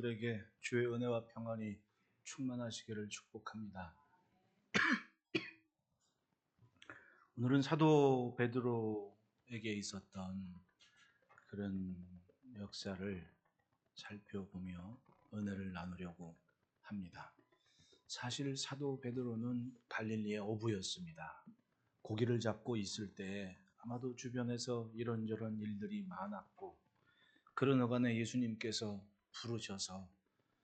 들에게 주의 은혜와 평안이 충만하시기를 축복합니다. 오늘은 사도 베드로에게 있었던 그런 역사를 살펴보며 은혜를 나누려고 합니다. 사실 사도 베드로는 갈릴리의 어부였습니다. 고기를 잡고 있을 때 아마도 주변에서 이런저런 일들이 많았고, 그런 어간에 예수님께서 부르셔서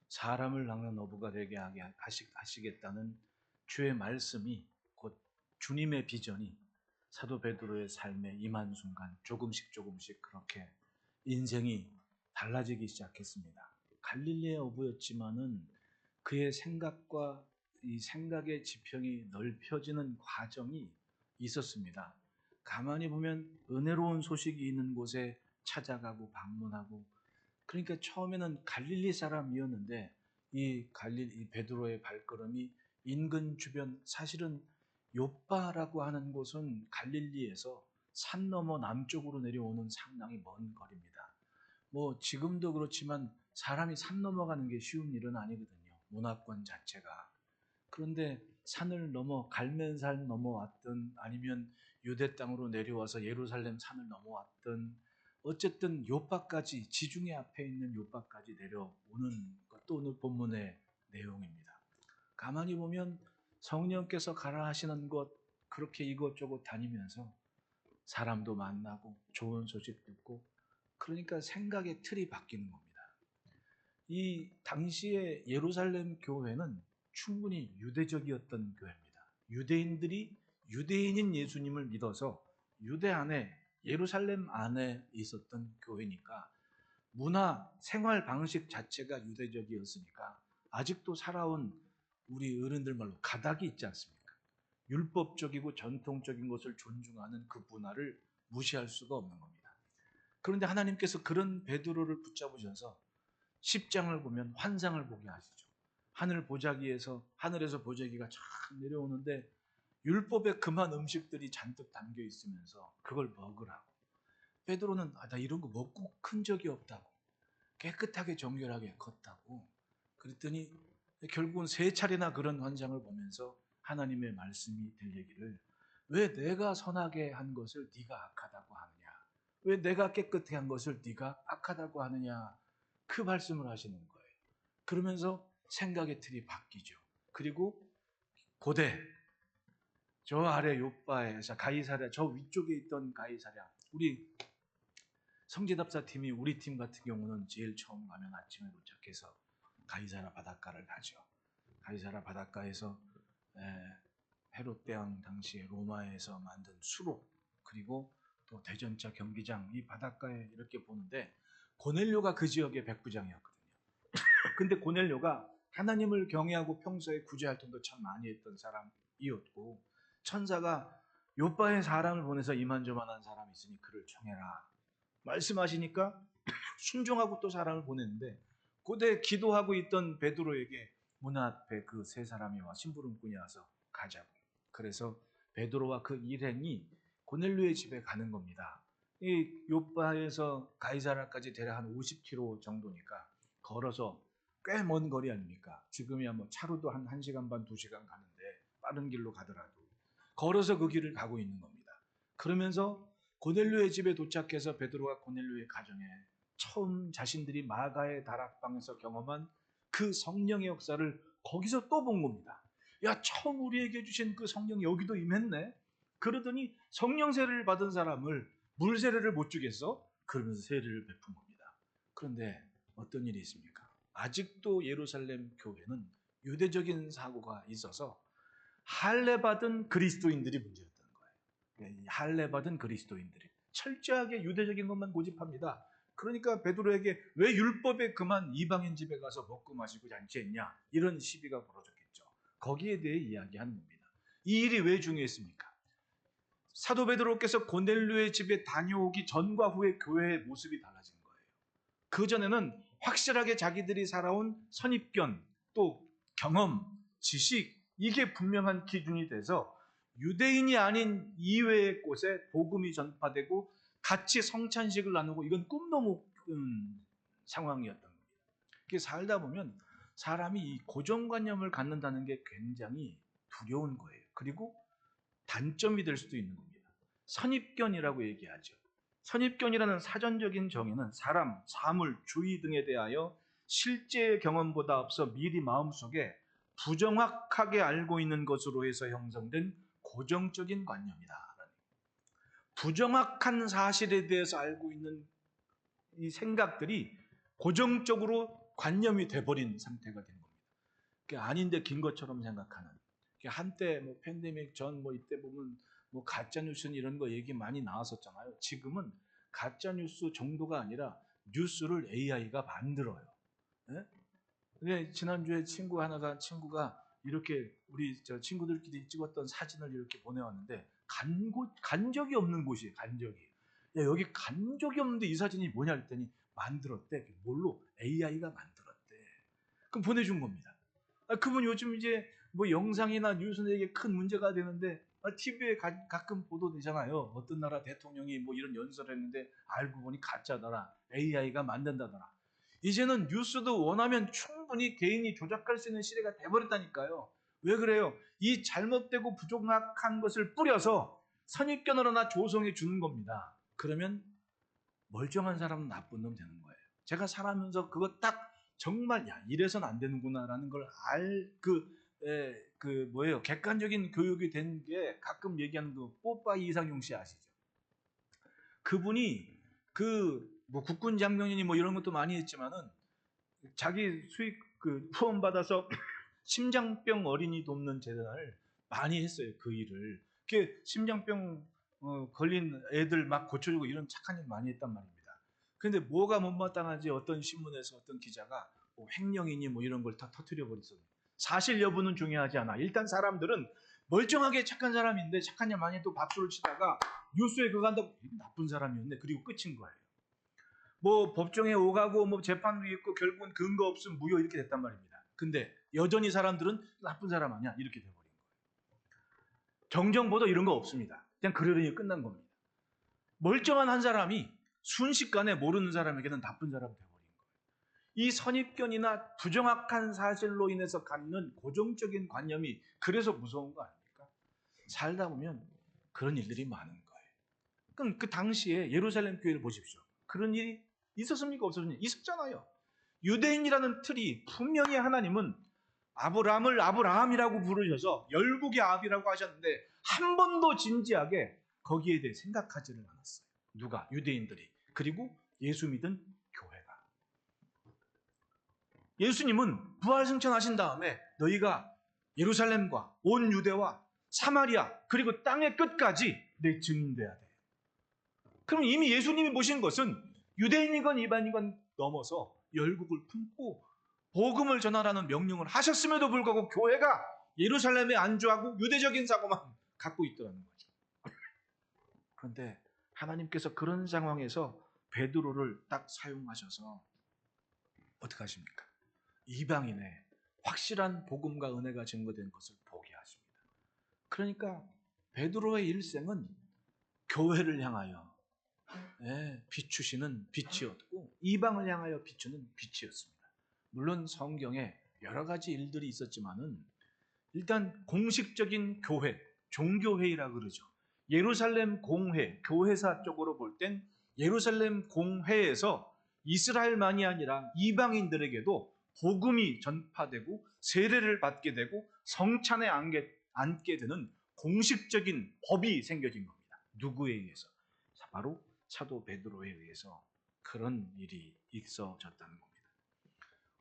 사람을 낚는 어부가 되게 하시겠다는 주의 말씀이, 곧 주님의 비전이 사도 베드로의 삶에 임한 순간 조금씩 그렇게 인생이 달라지기 시작했습니다. 갈릴리의 어부였지만은 그의 생각과 이 생각의 지평이 넓혀지는 과정이 있었습니다. 가만히 보면 은혜로운 소식이 있는 곳에 찾아가고 방문하고, 그러니까 처음에는 갈릴리 사람이었는데 이 베드로의 발걸음이 인근 주변, 사실은 요빠라고 하는 곳은 갈릴리에서 산 넘어 남쪽으로 내려오는 상당히 먼 거리입니다. 지금도 그렇지만 사람이 산 넘어가는 게 쉬운 일은 아니거든요. 문화권 자체가. 그런데 산을 넘어 갈멜산 넘어왔든 아니면 유대 땅으로 내려와서 예루살렘 산을 넘어왔든 어쨌든 요바까지, 지중해 앞에 있는 요바까지 내려오는 것도 오늘 본문의 내용입니다. 가만히 보면 성령께서 가라 하시는 곳, 그렇게 이곳저곳 다니면서 사람도 만나고 좋은 소식 듣고, 그러니까 생각의 틀이 바뀌는 겁니다. 이 당시에 예루살렘 교회는 충분히 유대적이었던 교회입니다. 유대인들이 유대인인 예수님을 믿어서 유대 안에, 예루살렘 안에 있었던 교회니까 문화, 생활 방식 자체가 유대적이었으니까 아직도 살아온 우리 어른들 말로 가닥이 있지 않습니까? 율법적이고 전통적인 것을 존중하는 그 문화를 무시할 수가 없는 겁니다. 그런데 하나님께서 그런 베드로를 붙잡으셔서 10장을 보면 환상을 보게 하시죠. 하늘에서 보자기가 쫙 내려오는데 율법에 금한 음식들이 잔뜩 담겨 있으면서 그걸 먹으라고. 베드로는 나 이런 거 먹고 큰 적이 없다고. 깨끗하게 정결하게 컸다고. 그랬더니 결국은 3차례나 그런 환상을 보면서 하나님의 말씀이 들리기를, 왜 내가 선하게 한 것을 네가 악하다고 하느냐? 왜 내가 깨끗하게 한 것을 네가 악하다고 하느냐? 그 말씀을 하시는 거예요. 그러면서 생각의 틀이 바뀌죠. 그리고 고대, 저 아래 요바에서 가이사랴, 저 위쪽에 있던 가이사랴, 우리 성지답사 팀이, 우리 팀 같은 경우는 제일 처음 가면 아침에 도착해서 가이사랴 바닷가를 가죠. 가이사랴 바닷가에서 헤롯 대왕 당시에 로마에서 만든 수로, 그리고 또 대전차 경기장, 이 바닷가에 이렇게 보는데, 고넬료가 그 지역의 백부장이었거든요. 근데 고넬료가 하나님을 경외하고 평소에 구제 활동도 참 많이 했던 사람이었고, 천사가 요바에 사람을 보내서 이만저만한 사람이 있으니 그를 청해라 말씀하시니까 순종하고 또 사람을 보냈는데, 고대 기도하고 있던 베드로에게 문 앞에 그 3사람이 와 심부름꾼이 와서 가자고. 그래서 베드로와 그 일행이 고넬료의 집에 가는 겁니다. 이 요바에서 가이사랴까지 대략 한 50km 정도니까 걸어서 꽤 먼 거리 아닙니까? 지금이야 차로도 한 1시간 반, 2시간 가는데, 빠른 길로 가더라도 걸어서 그 길을 가고 있는 겁니다. 그러면서 고넬료의 집에 도착해서 베드로가 고넬료의 가정에 처음 자신들이 마가의 다락방에서 경험한 그 성령의 역사를 거기서 또 본 겁니다. 야, 처음 우리에게 주신 그 성령이 여기도 임했네? 그러더니 성령 세례를 받은 사람을 물 세례를 못 주겠어? 그러면서 세례를 베푼 겁니다. 그런데 어떤 일이 있습니까? 아직도 예루살렘 교회는 유대적인 사고가 있어서 할례 받은 그리스도인들이 문제였던 거예요. 할례 받은 그리스도인들이 철저하게 유대적인 것만 고집합니다. 그러니까 베드로에게 왜 율법에 금한 이방인 집에 가서 먹고 마시고 잔치했냐, 이런 시비가 벌어졌겠죠. 거기에 대해 이야기하는 겁니다. 이 일이 왜 중요했습니까? 사도 베드로께서 고넬료의 집에 다녀오기 전과 후에 교회의 모습이 달라진 거예요. 그전에는 확실하게 자기들이 살아온 선입견, 또 경험, 지식, 이게 분명한 기준이 돼서 유대인이 아닌 이외의 곳에 복음이 전파되고 같이 성찬식을 나누고, 이건 꿈도 못 꾼 상황이었던 겁니다. 이렇게 살다 보면 사람이 이 고정관념을 갖는다는 게 굉장히 두려운 거예요. 그리고 단점이 될 수도 있는 겁니다. 선입견이라고 얘기하죠. 선입견이라는 사전적인 정의는 사람, 사물, 주의 등에 대하여 실제 경험보다 앞서 미리 마음속에 부정확하게 알고 있는 것으로 해서 형성된 고정적인 관념이다. 부정확한 사실에 대해서 알고 있는 이 생각들이 고정적으로 관념이 돼버린 상태가 된 겁니다. 아닌데 긴 것처럼 생각하는. 한때 뭐 팬데믹 전 뭐 이때 보면 뭐 가짜 뉴스는 이런 거 얘기 많이 나왔었잖아요. 지금은 가짜 뉴스 정도가 아니라 뉴스를 AI가 만들어요. 네? 근데 지난주에 친구가 이렇게 우리 친구들끼리 찍었던 사진을 이렇게 보내왔는데 간 적이 없는 곳이에요. 간 적이. 야, 여기 간 적이 없는데 이 사진이 뭐냐 했더니 만들었대. 뭘로? AI가 만들었대. 그럼 보내준 겁니다. 그분 요즘 이제 뭐 영상이나 뉴스는 이게 큰 문제가 되는데 TV에 가끔 보도되잖아요. 어떤 나라 대통령이 뭐 이런 연설을 했는데 알고 보니 가짜더라. AI가 만든다더라. 이제는 뉴스도 원하면 충분히 개인이 조작할 수 있는 시대가 돼버렸다니까요. 왜 그래요? 이 잘못되고 부정확한 것을 뿌려서 선입견을 하나 조성해 주는 겁니다. 그러면 멀쩡한 사람은 나쁜 놈 되는 거예요. 제가 살아면서 그거 딱 정말 야 이래서는 안 되는구나라는 걸 뭐예요? 객관적인 교육이 된 게 가끔 얘기하는 그 뽀빠이 이상용 씨 아시죠? 그분이 뭐 국군 장병이니 뭐 이런 것도 많이 했지만은 자기 수익 후원 받아서 심장병 어린이 돕는 재단을 많이 했어요. 그 일을. 심장병 걸린 애들 막 고쳐주고 이런 착한 일 많이 했단 말입니다. 그런데 뭐가 못마땅한지 어떤 신문에서 어떤 기자가 뭐 횡령이니 뭐 이런 걸 다 터뜨려 버렸어요. 사실 여부는 중요하지 않아. 일단 사람들은 멀쩡하게 착한 사람인데 착한 일 많이 또 박수를 치다가 뉴스에 그거 한다고 나쁜 사람이었네. 그리고 끝인 거예요. 뭐 법정에 오가고 뭐 재판도 있고 결국은 근거 없음 무효 이렇게 됐단 말입니다. 근데 여전히 사람들은 나쁜 사람 아니야 이렇게 돼버린 거예요. 정정보도 이런 거 없습니다. 그냥 그러려니 끝난 겁니다. 멀쩡한 한 사람이 순식간에 모르는 사람에게는 나쁜 사람이 돼버린 거예요. 이 선입견이나 부정확한 사실로 인해서 갖는 고정적인 관념이 그래서 무서운 거 아닙니까? 살다 보면 그런 일들이 많은 거예요. 그럼 그 당시에 예루살렘 교회를 보십시오. 그런 일이 있었습니까? 없었습니까? 있었잖아요. 유대인이라는 틀이 분명히 하나님은 아브라함을 아브라함이라고 부르셔서 열국의 아비라고 하셨는데 한 번도 진지하게 거기에 대해 생각하지를 않았어요. 누가? 유대인들이. 그리고 예수 믿은 교회가. 예수님은 부활승천하신 다음에 너희가 예루살렘과 온 유대와 사마리아 그리고 땅의 끝까지 내 증인돼야 돼. 그럼 이미 예수님이 모신 것은 유대인이건 이방이건 넘어서 열국을 품고 복음을 전하라는 명령을 하셨음에도 불구하고 교회가 예루살렘에 안주하고 유대적인 사고만 갖고 있더라는 거죠. 그런데 하나님께서 그런 상황에서 베드로를 딱 사용하셔서 어떻게 하십니까? 이방인의 확실한 복음과 은혜가 증거된 것을 보게 하십니다. 그러니까 베드로의 일생은 교회를 향하여 비추시는 빛이었고 이방을 향하여 비추는 빛이었습니다. 물론 성경에 여러 가지 일들이 있었지만은 일단 공식적인 교회, 종교회의라고 그러죠. 예루살렘 공회, 교회사 쪽으로 볼 땐 예루살렘 공회에서 이스라엘만이 아니라 이방인들에게도 복음이 전파되고 세례를 받게 되고 성찬에 앉게 되는 공식적인 법이 생겨진 겁니다. 누구에 의해서? 바로 사도 베드로에 의해서 그런 일이 있어졌다는 겁니다.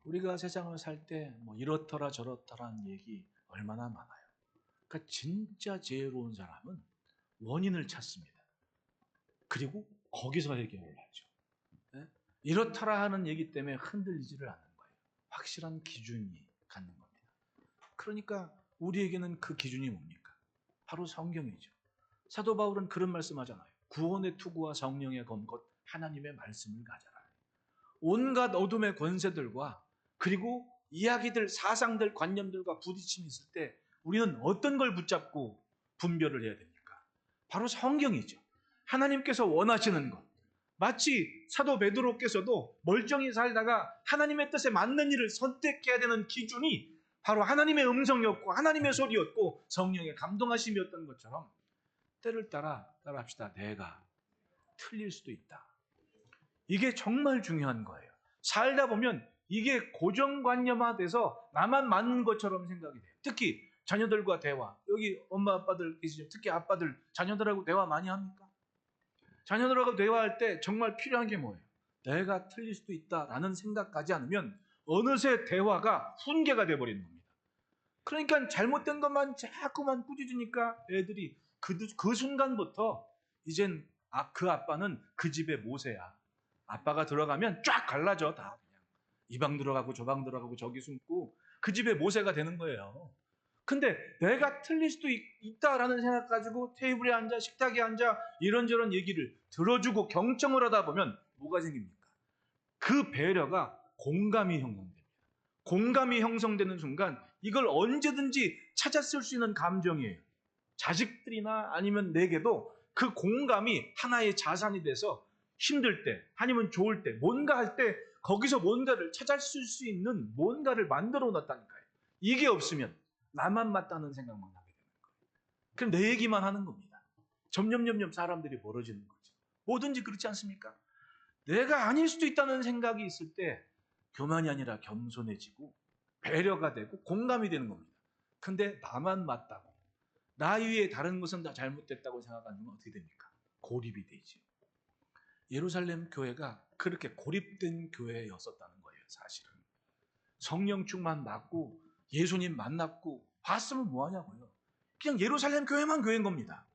우리가 세상을 살 때 뭐 이렇더라 저렇더라는 얘기 얼마나 많아요. 그러니까 진짜 지혜로운 사람은 원인을 찾습니다. 그리고 거기서 해결을 하죠. 네? 이렇더라 하는 얘기 때문에 흔들리지를 않는 거예요. 확실한 기준이 갖는 겁니다. 그러니까 우리에게는 그 기준이 뭡니까? 바로 성경이죠. 사도 바울은 그런 말씀하잖아요. 구원의 투구와 성령의 검것 하나님의 말씀을 가져라. 온갖 어둠의 권세들과 그리고 이야기들, 사상들, 관념들과 부딪힘이 있을 때 우리는 어떤 걸 붙잡고 분별을 해야 됩니까? 바로 성경이죠. 하나님께서 원하시는 것, 마치 사도 베드로께서도 멀쩡히 살다가 하나님의 뜻에 맞는 일을 선택해야 되는 기준이 바로 하나님의 음성이었고 하나님의 소리였고 성령의 감동하심이었던 것처럼 때를 따라합시다. 내가 틀릴 수도 있다. 이게 정말 중요한 거예요. 살다 보면 이게 고정관념화돼서 나만 맞는 것처럼 생각이 돼요. 특히 자녀들과 대화. 여기 엄마 아빠들 계시죠? 특히 아빠들 자녀들하고 대화 많이 합니까? 자녀들하고 대화할 때 정말 필요한 게 뭐예요? 내가 틀릴 수도 있다라는 생각하지 않으면 어느새 대화가 훈계가 돼버리는 겁니다. 그러니까 잘못된 것만 자꾸만 꾸짖으니까 애들이 그 순간부터 이젠 그 아빠는 그 집의 모세야. 아빠가 들어가면 쫙 갈라져 다 그냥. 이 방 들어가고 저 방 들어가고 저기 숨고 그 집의 모세가 되는 거예요. 근데 내가 틀릴 수도 있다라는 생각 가지고 테이블에 앉아 식탁에 앉아 이런저런 얘기를 들어주고 경청을 하다 보면 뭐가 생깁니까? 그 배려가 공감이 형성됩니다. 공감이 형성되는 순간 이걸 언제든지 찾아 쓸 수 있는 감정이에요. 자식들이나 아니면 내게도 그 공감이 하나의 자산이 돼서 힘들 때 아니면 좋을 때 뭔가 할 때 거기서 뭔가를 찾아 쓸 수 있는 뭔가를 만들어 놨다니까요. 이게 없으면 나만 맞다는 생각만 하게 되는 거예요. 그럼 내 얘기만 하는 겁니다. 점점 사람들이 멀어지는 거죠. 뭐든지 그렇지 않습니까? 내가 아닐 수도 있다는 생각이 있을 때 교만이 아니라 겸손해지고 배려가 되고 공감이 되는 겁니다. 근데 나만 맞다고 나 위에 다른 것은 다 잘못됐다고 생각하는 건 어떻게 됩니까? 고립이 되죠. 예루살렘 교회가 그렇게 고립된 교회였었다는 거예요. 사실은 성령 충만 받고 예수님 만났고 봤으면 뭐하냐고요. 그냥 예루살렘 교회만 교회인 겁니다.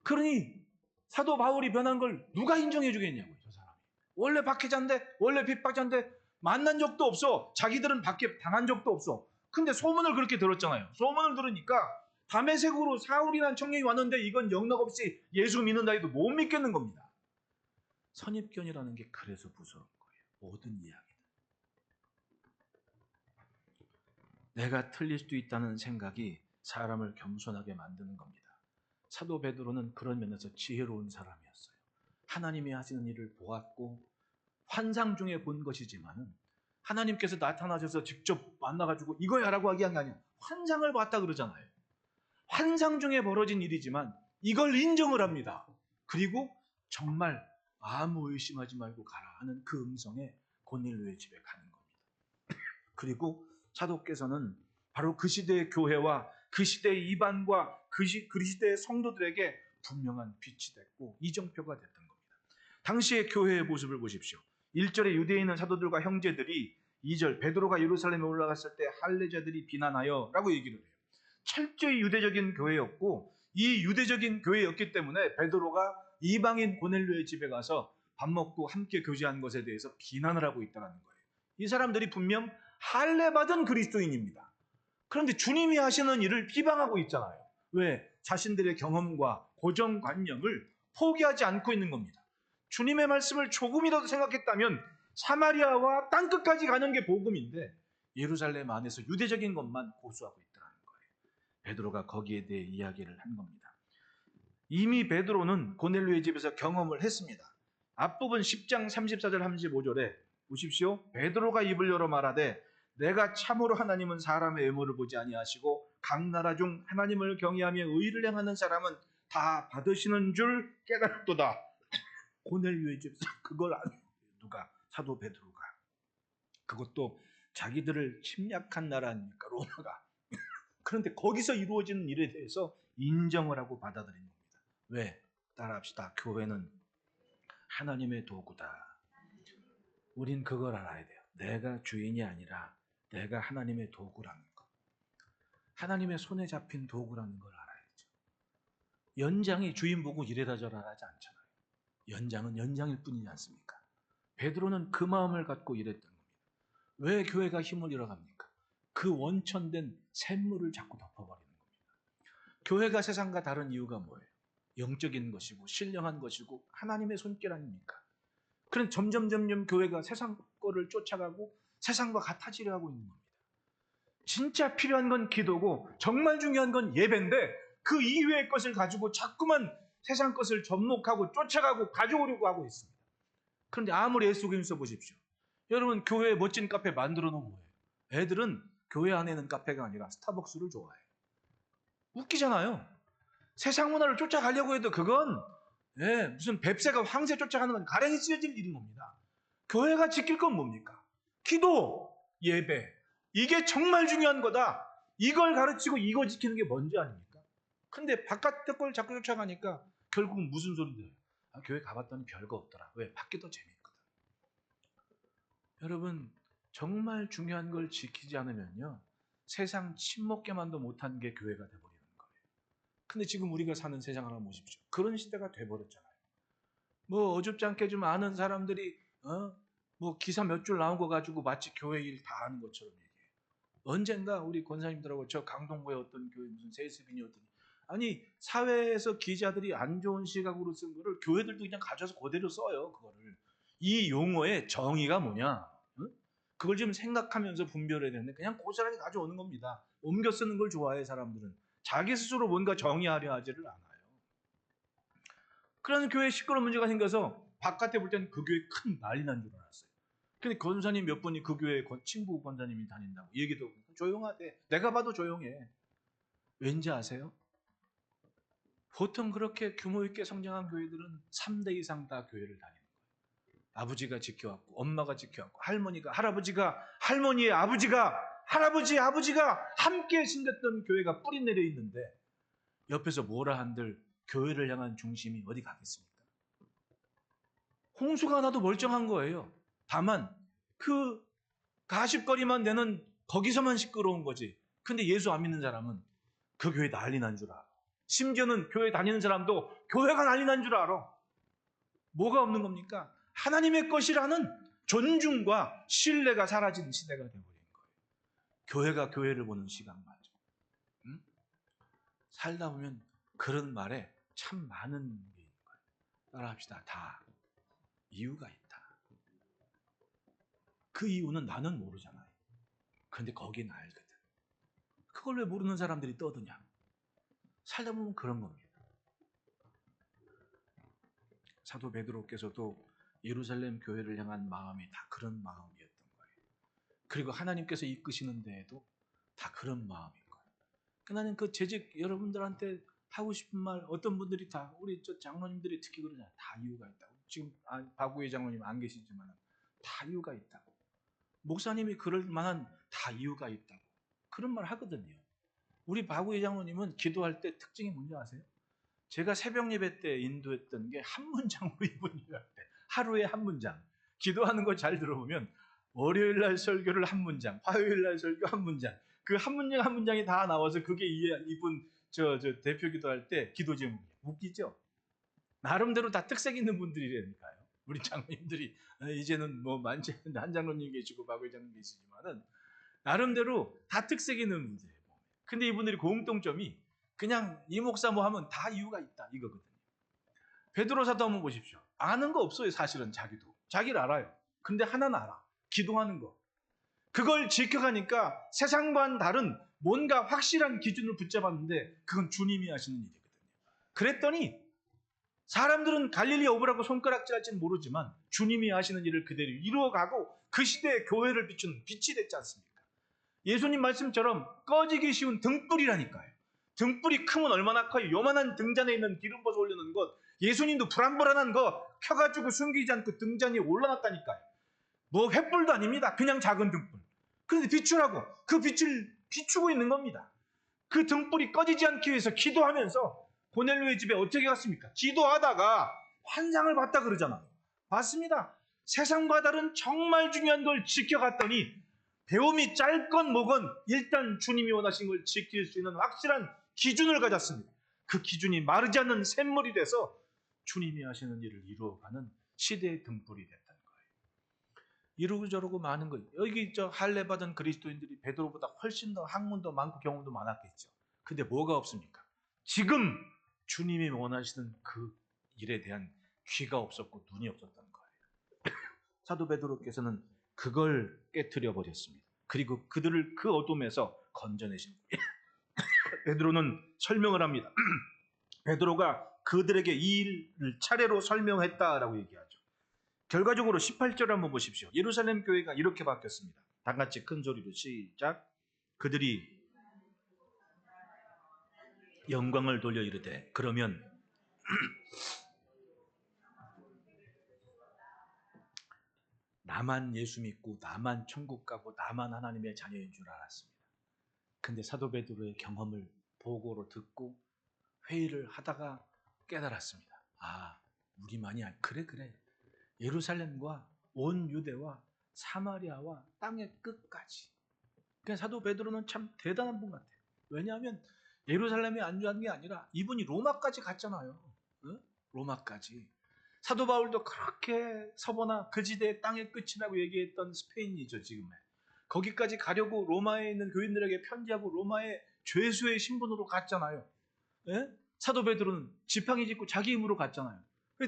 그러니 사도 바울이 변한 걸 누가 인정해 주겠냐고요. 저 사람이 원래 박해자인데 원래 핍박자인데 만난 적도 없어. 자기들은 박해 당한 적도 없어. 근데 소문을 그렇게 들었잖아요. 소문을 들으니까 다메섹으로 사울이라는 청년이 왔는데 이건 영락없이 예수 믿는다 해도 못 믿겠는 겁니다. 선입견이라는 게 그래서 무서운 거예요. 모든 이야기는 내가 틀릴 수도 있다는 생각이 사람을 겸손하게 만드는 겁니다. 사도 베드로는 그런 면에서 지혜로운 사람이었어요. 하나님이 하시는 일을 보았고 환상 중에 본 것이지만은 하나님께서 나타나셔서 직접 만나가지고 이거야 라고 하기 아니라 환상을 봤다 그러잖아요. 환상 중에 벌어진 일이지만 이걸 인정을 합니다. 그리고 정말 아무 의심하지 말고 가라 하는 그 음성에 고넬료의 집에 가는 겁니다. 그리고 사도께서는 바로 그 시대의 교회와 그 시대의 이방과 그 시대의 성도들에게 분명한 빛이 됐고 이정표가 됐던 겁니다. 당시의 교회의 모습을 보십시오. 1절에 유대인은 사도들과 형제들이 2절 베드로가 예루살렘에 올라갔을 때 할례자들이 비난하여 라고 얘기를 해요. 철저히 유대적인 교회였고 이 유대적인 교회였기 때문에 베드로가 이방인 고넬료의 집에 가서 밥 먹고 함께 교제한 것에 대해서 비난을 하고 있다는 거예요. 이 사람들이 분명 할례받은 그리스도인입니다. 그런데 주님이 하시는 일을 비방하고 있잖아요. 왜? 자신들의 경험과 고정관념을 포기하지 않고 있는 겁니다. 주님의 말씀을 조금이라도 생각했다면 사마리아와 땅끝까지 가는 게 복음인데 예루살렘 안에서 유대적인 것만 고수하고 있더라는 거예요. 베드로가 거기에 대해 이야기를 한 겁니다. 이미 베드로는 고넬료의 집에서 경험을 했습니다. 앞부분 10장 34절 35절에 보십시오. 베드로가 입을 열어 말하되 내가 참으로 하나님은 사람의 외모를 보지 아니하시고 각 나라 중 하나님을 경외하며 의를 행하는 사람은 다 받으시는 줄 깨달았도다. 고넬료의 집에서 그걸 안 누가? 사도 베드로가. 그것도 자기들을 침략한 나라 아닙니까? 로마가. 그런데 거기서 이루어지는 일에 대해서 인정을 하고 받아들인 겁니다. 왜? 따라합시다. 교회는 하나님의 도구다. 우린 그걸 알아야 돼요. 내가 주인이 아니라 내가 하나님의 도구라는 것. 하나님의 손에 잡힌 도구라는 걸 알아야죠. 연장이 주인 보고 이래라 저래라 하지 않잖아요. 연장은 연장일 뿐이지 않습니까? 베드로는 그 마음을 갖고 일했던 겁니다. 왜 교회가 힘을 잃어갑니까? 그 원천된 샘물을 자꾸 덮어버리는 겁니다. 교회가 세상과 다른 이유가 뭐예요? 영적인 것이고 신령한 것이고 하나님의 손길 아닙니까? 그런 점점 교회가 세상 거를 쫓아가고 세상과 같아지려 하고 있는 겁니다. 진짜 필요한 건 기도고 정말 중요한 건 예배인데 그 이외의 것을 가지고 자꾸만 세상 것을 접목하고 쫓아가고 가져오려고 하고 있습니다. 그런데 아무리 애쓰고 힘써 보십시오. 여러분 교회에 멋진 카페 만들어 놓으면 뭐예요? 애들은 교회 안에 있는 카페가 아니라 스타벅스를 좋아해요. 웃기잖아요. 세상 문화를 쫓아가려고 해도 그건 무슨 뱁새가 황새 쫓아가는 건 가랭이 찢어질 일인 겁니다. 교회가 지킬 건 뭡니까? 기도, 예배. 이게 정말 중요한 거다. 이걸 가르치고 이거 지키는 게 먼저 아닙니까? 근데 바깥의 걸 자꾸 쫓아가니까 결국은 무슨 소리 들어요? 교회 가봤더니 별거 없더라. 왜? 밖이 더 재밌거든. 여러분 정말 중요한 걸 지키지 않으면요. 세상 친목계만도 못한 게 교회가 돼버리는 거예요. 근데 지금 우리가 사는 세상을 한번 보십시오. 그런 시대가 돼버렸잖아요. 뭐 어줍지 않게 좀 아는 사람들이 뭐 기사 몇 줄 나온 거 가지고 마치 교회 일 다 하는 것처럼 얘기해요. 언젠가 우리 권사님들하고 저 강동구의 어떤 교회 무슨 세습인이었더니 아니 사회에서 기자들이 안 좋은 시각으로 쓴 거를 교회들도 그냥 가져와서 그대로 써요. 그거를. 이 용어의 정의가 뭐냐? 그걸 좀 생각하면서 분별해야 되는데 그냥 고스란히 가져오는 겁니다. 옮겨 쓰는 걸 좋아해 사람들은. 자기 스스로 뭔가 정의하려 하지를 않아요. 그러는 교회에 시끄러운 문제가 생겨서 바깥에 볼 때는 그 교회 큰 난리 난 줄 알았어요. 근데 권사님 몇 분이 그 교회 친구 권사님이 다닌다고 얘기도 조용하대. 내가 봐도 조용해. 왠지 아세요? 보통 그렇게 규모 있게 성장한 교회들은 3대 이상 다 교회를 다니는 거예요. 아버지가 지켜왔고 엄마가 지켜왔고 할머니가 할아버지가 할머니의 아버지가 할아버지 아버지가 함께 생겼던 교회가 뿌리 내려 있는데 옆에서 뭐라 한들 교회를 향한 중심이 어디 가겠습니까? 홍수가 나도 멀쩡한 거예요. 다만 그 가십거리만 내는 거기서만 시끄러운 거지. 근데 예수 안 믿는 사람은 그 교회 난리 난 줄 알아. 심지어는 교회 다니는 사람도 교회가 난리 난 줄 알아. 뭐가 없는 겁니까? 하나님의 것이라는 존중과 신뢰가 사라진 시대가 되어버린 거예요. 교회가 교회를 보는 시각 맞죠. 응? 살다 보면 그런 말에 참 많은 게 있는 거예요. 따라합시다. 다 이유가 있다. 그 이유는 나는 모르잖아요. 그런데 거긴 알거든. 그걸 왜 모르는 사람들이 떠드냐? 살다 보면 그런 겁니다. 사도 베드로께서도 예루살렘 교회를 향한 마음이 다 그런 마음이었던 거예요. 그리고 하나님께서 이끄시는 데에도 다 그런 마음인 거예요. 나는 그 재직 여러분들한테 하고 싶은 말 어떤 분들이 다 우리 저 장로님들이 특히 그러잖아요. 다 이유가 있다고. 지금 박우희 장로님 안 계시지만 다 이유가 있다고. 목사님이 그럴 만한 다 이유가 있다고. 그런 말 하거든요. 우리 박우희 장로님은 기도할 때 특징이 뭔지 아세요? 제가 새벽 예배 때 인도했던 게 한 문장으로 이분 예배 때 하루에 한 문장. 기도하는 거 잘 들어보면 월요일 날 설교를 한 문장, 화요일 날 설교 한 문장. 그 한 문장 한 문장이 다 나와서 그게 이분 저 대표 기도할 때 기도 제목이에요. 웃기죠? 나름대로 다 특색 있는 분들이라니까요. 우리 장로님들이 이제는 뭐 많지 않은데 한 장로님 계시고 박우희 장로님 계시지만은 나름대로 다 특색 있는 분들이에요. 근데 이분들이 공통점이 그냥 이 목사 뭐 하면 다 이유가 있다 이거거든요. 베드로 사도 한번 보십시오. 아는 거 없어요. 사실은 자기도. 자기를 알아요. 근데 하나는 알아. 기도하는 거. 그걸 지켜가니까 세상과는 다른 뭔가 확실한 기준을 붙잡았는데 그건 주님이 하시는 일이거든요. 그랬더니 사람들은 갈릴리 어부라고 손가락질할지는 모르지만 주님이 하시는 일을 그대로 이루어가고 그 시대의 교회를 비춘 빛이 됐지 않습니까? 예수님 말씀처럼 꺼지기 쉬운 등불이라니까요. 등불이 크면 얼마나 커요. 요만한 등잔에 있는 기름 부어서 올려놓은 것. 예수님도 불안불안한 거 켜가지고 숨기지 않고 등잔 위에 올라놨다니까요. 뭐 횃불도 아닙니다. 그냥 작은 등불. 그런데 비추라고 그 빛을 비추고 있는 겁니다. 그 등불이 꺼지지 않기 위해서 기도하면서 고넬료의 집에 어떻게 갔습니까? 기도하다가 환상을 봤다 그러잖아요. 봤습니다. 세상과 다른 정말 중요한 걸 지켜갔더니 배움이 짧건 뭐건 일단 주님이 원하신 걸 지킬 수 있는 확실한 기준을 가졌습니다. 그 기준이 마르지 않는 샘물이 돼서 주님이 하시는 일을 이루어가는 시대의 등불이 됐다는 거예요. 이러고 저러고 많은 거예요. 여기 저 할례 받은 그리스도인들이 베드로보다 훨씬 더 학문도 많고 경험도 많았겠죠. 근데 뭐가 없습니까? 지금 주님이 원하시는 그 일에 대한 귀가 없었고 눈이 없었다는 거예요. 사도 베드로께서는 그걸 깨트려 버렸습니다. 그리고 그들을 그 어둠에서 건져내신 거예요. 베드로는 설명을 합니다. 베드로가 그들에게 이 일을 차례로 설명했다라고 얘기하죠. 결과적으로 18절 한번 보십시오. 예루살렘 교회가 이렇게 바뀌었습니다. 다 같이 큰 소리로 시작. 그들이 영광을 돌려 이르되 그러면 나만 예수 믿고 나만 천국 가고 나만 하나님의 자녀인 줄 알았습니다. 근데 사도 베드로의 경험을 보고로 듣고 회의를 하다가 깨달았습니다. 아, 우리만이 그래. 예루살렘과 온 유대와 사마리아와 땅의 끝까지. 그러니까 사도 베드로는 참 대단한 분 같아요. 왜냐하면 예루살렘에 안주한 게 아니라 이분이 로마까지 갔잖아요. 응? 로마까지. 사도 바울도 그렇게 서버나 그 지대의 땅의 끝이라고 얘기했던 스페인이죠, 지금의. 거기까지 가려고 로마에 있는 교인들에게 편지하고 로마의 죄수의 신분으로 갔잖아요. 예? 사도 베드로는 지팡이 짚고 자기 힘으로 갔잖아요.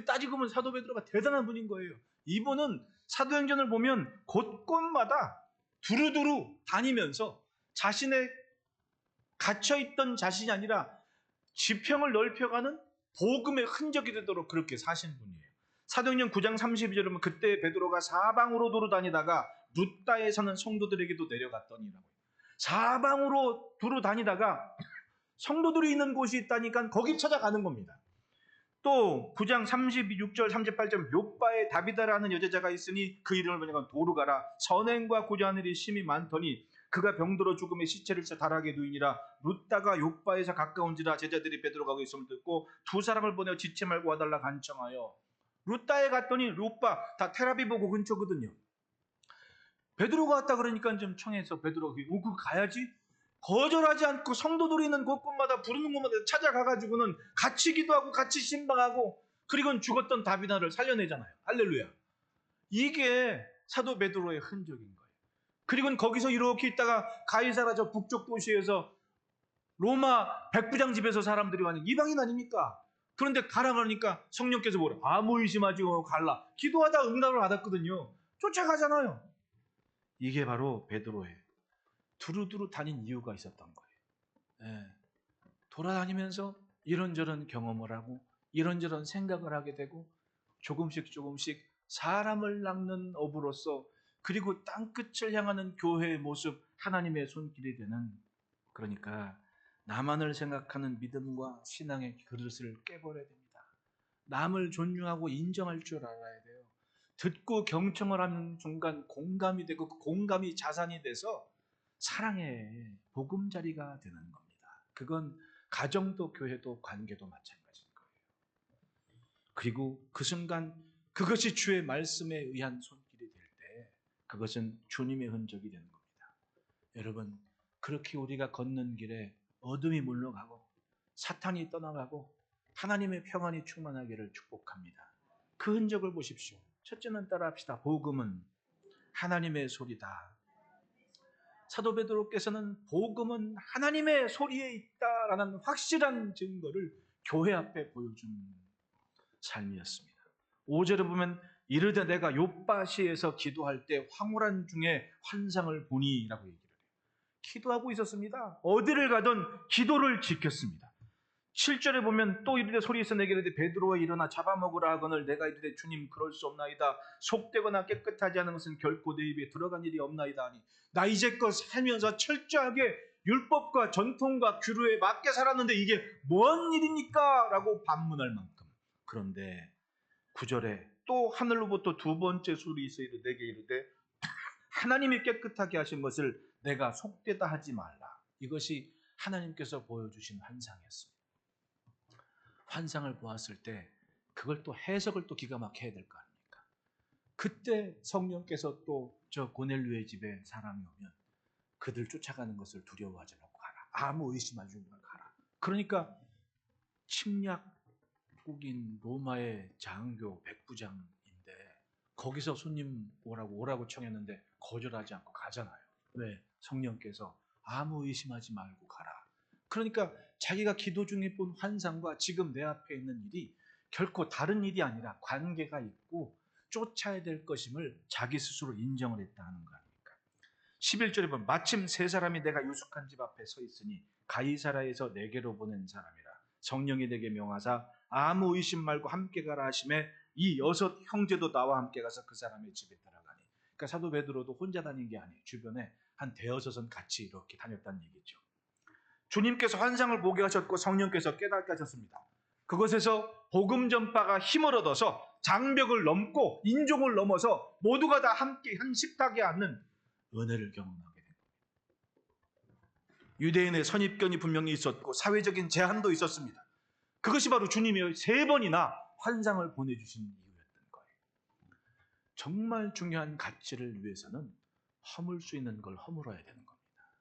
따지고 보면 사도 베드로가 대단한 분인 거예요. 이분은 사도행전을 보면 곳곳마다 두루두루 다니면서 자신의 갇혀있던 자신이 아니라 지평을 넓혀가는 복음의 흔적이 되도록 그렇게 사신 분이에요. 사도행전 9장 32절에 보면 그때 베드로가 사방으로 돌아다니다가 룻다에 사는 성도들에게도 내려갔더니라고요. 사방으로 돌아다니다가 성도들이 있는 곳이 있다니까 거기 찾아가는 겁니다. 또 9장 36절 38절 욥바에 다비다라는 여자가 있으니 그 이름을 보니까 도르가라 선행과 고자하는 일이 심히 많더니 그가 병들어 죽음의 시체를 달하게 누이니라. 룻다가 욥바에서 가까운지라 제자들이 베드로가 거기 있음을 듣고 두 사람을 보내어 지체 말고 와달라 간청하여 룻다에 갔더니 룻바 다 테라비보고 근처거든요. 베드로가 왔다 그러니까 좀 청해서 베드로가 오고 가야지. 거절하지 않고 성도들이 있는 곳곳마다 부르는 곳마다 찾아가가지고는 같이 기도하고 같이 신방하고 그리고 죽었던 다비다를 살려내잖아요. 할렐루야. 이게 사도 베드로의 흔적인 거예요. 그리고 거기서 이렇게 있다가 가이사라 저 북쪽 도시에서 로마 백부장 집에서 사람들이 왔는 이방인 아닙니까? 그런데 가라 그러니까 성령께서 뭐래? 아무 의심하지 말고 갈라. 기도하다 응답을 받았거든요. 쫓아가잖아요. 이게 바로 베드로의 두루두루 다닌 이유가 있었던 거예요. 예. 돌아다니면서 이런저런 경험을 하고 이런저런 생각을 하게 되고 조금씩 사람을 낚는 어부로서 그리고 땅끝을 향하는 교회의 모습, 하나님의 손길이 되는, 그러니까 나만을 생각하는 믿음과 신앙의 그릇을 깨버려야 됩니다. 남을 존중하고 인정할 줄 알아야 돼요. 듣고 경청을 하는 순간 공감이 되고 그 공감이 자산이 돼서 사랑의 보금자리가 되는 겁니다. 그건 가정도 교회도 관계도 마찬가지인 거예요. 그리고 그 순간 그것이 주의 말씀에 의한 손길이 될 때 그것은 주님의 흔적이 되는 겁니다. 여러분, 그렇게 우리가 걷는 길에 어둠이 물러가고 사탄이 떠나가고 하나님의 평안이 충만하기를 축복합니다. 그 흔적을 보십시오. 첫째는 따라합시다. 복음은 하나님의 소리다. 사도 베드로께서는 복음은 하나님의 소리에 있다라는 확실한 증거를 교회 앞에 보여준 삶이었습니다. 5절에 보면 이르되 내가 욥바시에서 기도할 때 황홀한 중에 환상을 보니 라고 얘기를 해요. 기도하고 있었습니다. 어디를 가든 기도를 지켰습니다. 7절에 보면 또 이르되 소리에서 내게 이르되 베드로와 일어나 잡아먹으라 하거늘 내가 이르되 주님 그럴 수 없나이다. 속되거나 깨끗하지 않은 것은 결코 내 입에 들어간 일이 없나이다 하니 나 이제껏 살면서 철저하게 율법과 전통과 규례에 맞게 살았는데 이게 뭔 일입니까? 라고 반문할 만큼. 그런데 9절에 또 하늘로부터 두 번째 소리에서 내게 이르되 하나님이 깨끗하게 하신 것을 내가 속되다 하지 말라. 이것이 하나님께서 보여주신 환상이었습니다. 환상을 보았을 때 그걸 또 해석을 또 기가 막히게 해야 될 거 아닙니까? 그때 성령께서 또 저 고넬료의 집에 사람이 오면 그들 쫓아가는 것을 두려워하지 말고 가라. 아무 의심하지 말고 가라. 그러니까 침략국인 로마의 장교 백부장인데 거기서 손님 오라고 청했는데 거절하지 않고 가잖아요. 왜? 성령께서 아무 의심하지 말고 가라. 그러니까 자기가 기도 중에 본 환상과 지금 내 앞에 있는 일이 결코 다른 일이 아니라 관계가 있고 쫓아야 될 것임을 자기 스스로 인정을 했다 하는 거 아닙니까? 11절에 보면 마침 세 사람이 내가 유숙한 집 앞에 서 있으니 가이사라에서 내게로 보낸 사람이라 성령이 내게 명하사 아무 의심 말고 함께 가라 하심에 이 6 형제도 나와 함께 가서 그 사람의 집에 들어가니. 그러니까 사도 베드로도 혼자 다닌 게 아니에요. 주변에 한 대여섯은 같이 이렇게 다녔다는 얘기죠. 주님께서 환상을 보게 하셨고 성령께서 깨닫게 하셨습니다. 그것에서 복음 전파가 힘을 얻어서 장벽을 넘고 인종을 넘어서 모두가 다 함께 한 식탁에 앉는 은혜를 경험하게 됩니다. 유대인의 선입견이 분명히 있었고 사회적인 제한도 있었습니다. 그것이 바로 주님이 3번이나 환상을 보내주신 이유였던 거예요. 정말 중요한 가치를 위해서는 허물 수 있는 걸 허물어야 되는 겁니다.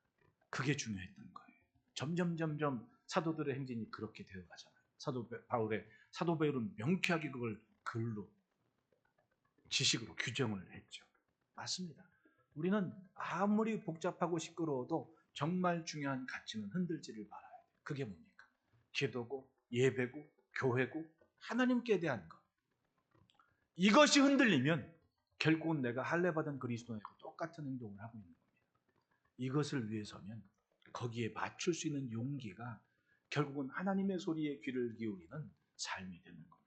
그게 중요했던 거예요. 점점 사도들의 행진이 그렇게 되어가잖아요. 사도 바울은 명쾌하게 그걸 글로 지식으로 규정을 했죠. 맞습니다. 우리는 아무리 복잡하고 시끄러워도 정말 중요한 가치는 흔들지를 말아야 돼요. 그게 뭡니까? 기도고 예배고 교회고 하나님께 대한 것. 이것이 흔들리면 결국은 내가 할례받은 그리스도인과 똑같은 행동을 하고 있는 겁니다. 이것을 위해서면 거기에 맞출 수 있는 용기가 결국은 하나님의 소리에 귀를 기울이는 삶이 되는 겁니다.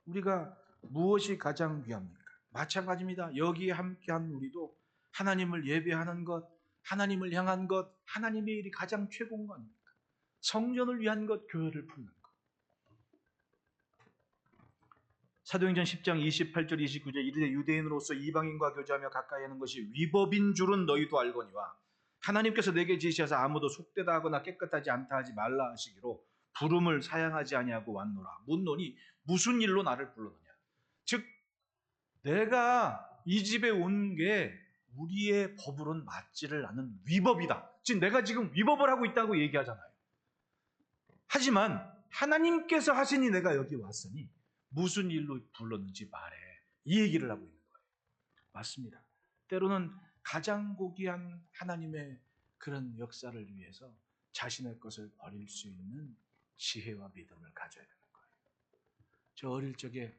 우리가 무엇이 가장 귀합니까? 마찬가지입니다. 여기에 함께한 우리도 하나님을 예배하는 것, 하나님을 향한 것, 하나님의 일이 가장 최고인 거 아닙니까? 성전을 위한 것, 교회를 품는 것. 사도행전 10장 28절 29절 이르되 유대인으로서 이방인과 교제하며 가까이 하는 것이 위법인 줄은 너희도 알거니와 하나님께서 내게 지시하사 아무도 속되다 하거나 깨끗하지 않다 하지 말라 하시기로 부름을 사양하지 아니하고 왔노라. 묻노니 무슨 일로 나를 불렀느냐. 즉 내가 이 집에 온 게 우리의 법으로는 맞지를 않는 위법이다. 즉 내가 지금 위법을 하고 있다고 얘기하잖아요. 하지만 하나님께서 하시니 내가 여기 왔으니 무슨 일로 불렀는지 말해. 이 얘기를 하고 있는 거예요. 맞습니다. 때로는 가장 고귀한 하나님의 그런 역사를 위해서 자신의 것을 버릴 수 있는 지혜와 믿음을 가져야 되는 거예요. 저 어릴 적에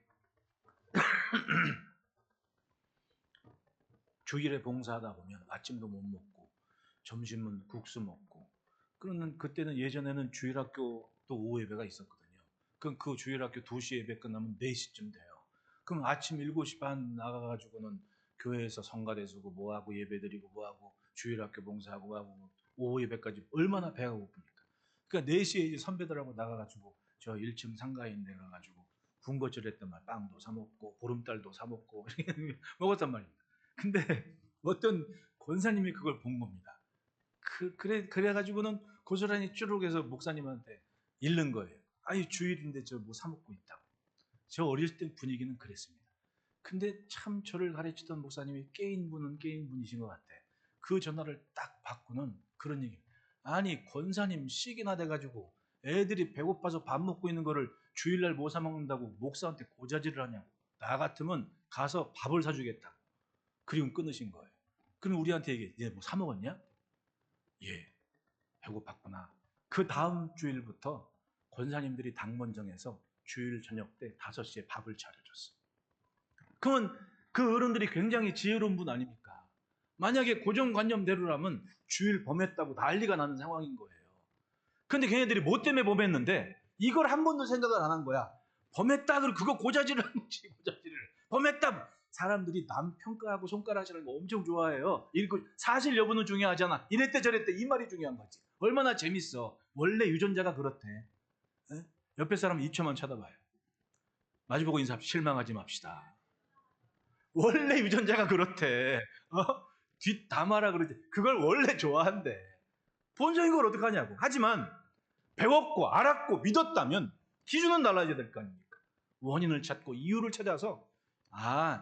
주일에 봉사하다 보면 아침도 못 먹고 점심은 국수 먹고 그러면 그때는 예전에는 주일학교도 오후 예배가 있었거든요. 그럼 그 주일학교 2시 예배 끝나면 4시쯤 돼요. 그럼 아침 7시 반 나가가지고는 교회에서 성가대 쓰고 뭐하고 예배드리고 뭐하고 주일학교 봉사하고 뭐하고 오후 예배까지 얼마나 배가 고픕니까? 그러니까 4시에 이제 선배들하고 나가가지고 저 1층 상가에 내려가가지고 군것질 했던 말 빵도 사 먹고 보름달도 사 먹고 먹었단 말입니다. 근데 어떤 권사님이 그걸 본 겁니다. 그래가지고는 고스란히 쭈룩해서 목사님한테 잃는 거예요. 아니 주일인데 저 뭐 사 먹고 있다고. 저 어릴 때 분위기는 그랬습니다. 근데 참 저를 가르치던 목사님이 깨인 분은 깨인 분이신 것 같아. 그 전화를 딱 받고는 그런 얘기. 아니 권사님 시기나 돼가지고 애들이 배고파서 밥 먹고 있는 거를 주일날 뭐 사 먹는다고 목사한테 고자질을 하냐고. 나 같으면 가서 밥을 사주겠다고. 그리고 끊으신 거예요. 그럼 우리한테 얘기해. 얘 뭐 사 먹었냐? 예. 배고팠구나. 그 다음 주일부터 권사님들이 당번정해서 주일 저녁 때 5시에 밥을 차려줬어. 그러면 그 어른들이 굉장히 지혜로운 분 아닙니까? 만약에 고정관념대로라면 주일 범했다고 난리가 나는 상황인 거예요. 근데 걔네들이 뭐 때문에 범했는데 이걸 한 번도 생각을 안 한 거야. 범했다 그러고 그거 고자질을 한 거지. 고자질을. 범했다. 사람들이 남 평가하고 손가락질하는 거 엄청 좋아해요. 사실 여부는 중요하잖아. 이랬대 저랬대 이 말이 중요한 거지. 얼마나 재밌어. 원래 유전자가 그렇대. 에? 옆에 사람 2초만 쳐다봐요. 마주보고 인사합시다. 실망하지 맙시다. 원래 유전자가 그렇대. 뒷담화라 그러지. 그걸 원래 좋아한대. 본성인 걸 어떡하냐고. 하지만 배웠고 알았고 믿었다면 기준은 달라져야 될 거 아닙니까? 원인을 찾고 이유를 찾아서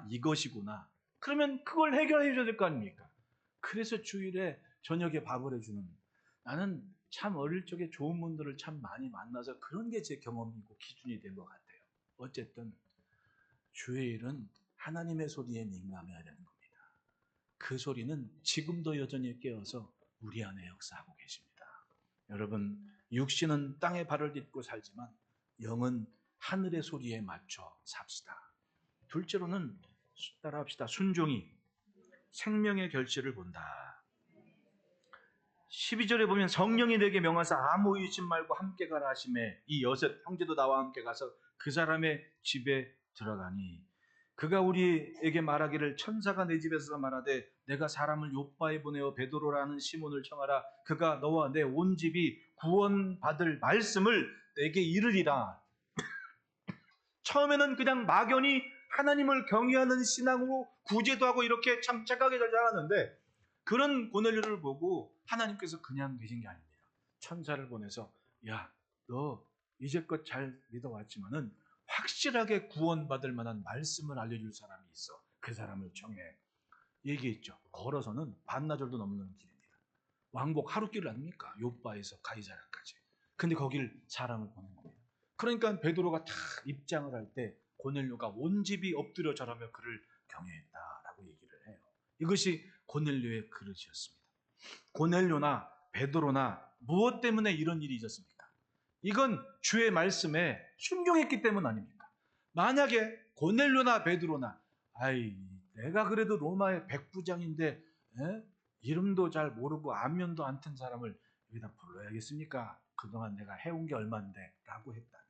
이것이구나. 그러면 그걸 해결해 줘야 될 거 아닙니까? 그래서 주일에 저녁에 밥을 해주는 나는 참 어릴 적에 좋은 분들을 참 많이 만나서 그런 게 제 경험이고 기준이 된 것 같아요. 어쨌든 주일은 하나님의 소리에 민감해야 되는 겁니다. 그 소리는 지금도 여전히 깨어서 우리 안에 역사하고 계십니다. 여러분, 육신은 땅에 발을 딛고 살지만 영은 하늘의 소리에 맞춰 삽시다. 둘째로는 따라합시다. 순종이 생명의 결실을 본다. 12절에 보면 성령이 내게 명하사 아무 의심 말고 함께 가라 하심에 이 여섯 형제도 나와 함께 가서 그 사람의 집에 들어가니 그가 우리에게 말하기를 천사가 내 집에서 말하되 내가 사람을 요바에 보내어 베드로라는 시몬을 청하라 그가 너와 내 온 집이 구원받을 말씀을 내게 이르리라. 처음에는 그냥 막연히 하나님을 경외하는 신앙으로 구제도 하고 이렇게 참 착하게 잘 자랐는데 그런 고넬료를 보고 하나님께서 그냥 계신 게 아닙니다. 천사를 보내서 야, 너 이제껏 잘 믿어왔지만은 확실하게 구원받을 만한 말씀을 알려줄 사람이 있어. 그 사람을 청해. 얘기했죠. 걸어서는 반나절도 넘는 길입니다. 왕복 하루길 아닙니까? 요바에서 가이사랴까지. 근데 거길 사람을 보낸 겁니다. 그러니까 베드로가 다 입장을 할 때 고넬료가 온 집이 엎드려 절하며 그를 경외했다라고 얘기를 해요. 이것이 고넬료의 그릇이었습니다. 고넬료나 베드로나 무엇 때문에 이런 일이 있었습니까? 이건 주의 말씀에 순종했기 때문 아닙니까? 만약에 고넬료나 베드로나 내가 그래도 로마의 백부장인데 이름도 잘 모르고 안면도 안 튼 사람을 여기다 불러야겠습니까? 그동안 내가 해온 게 얼만데 라고 했다면,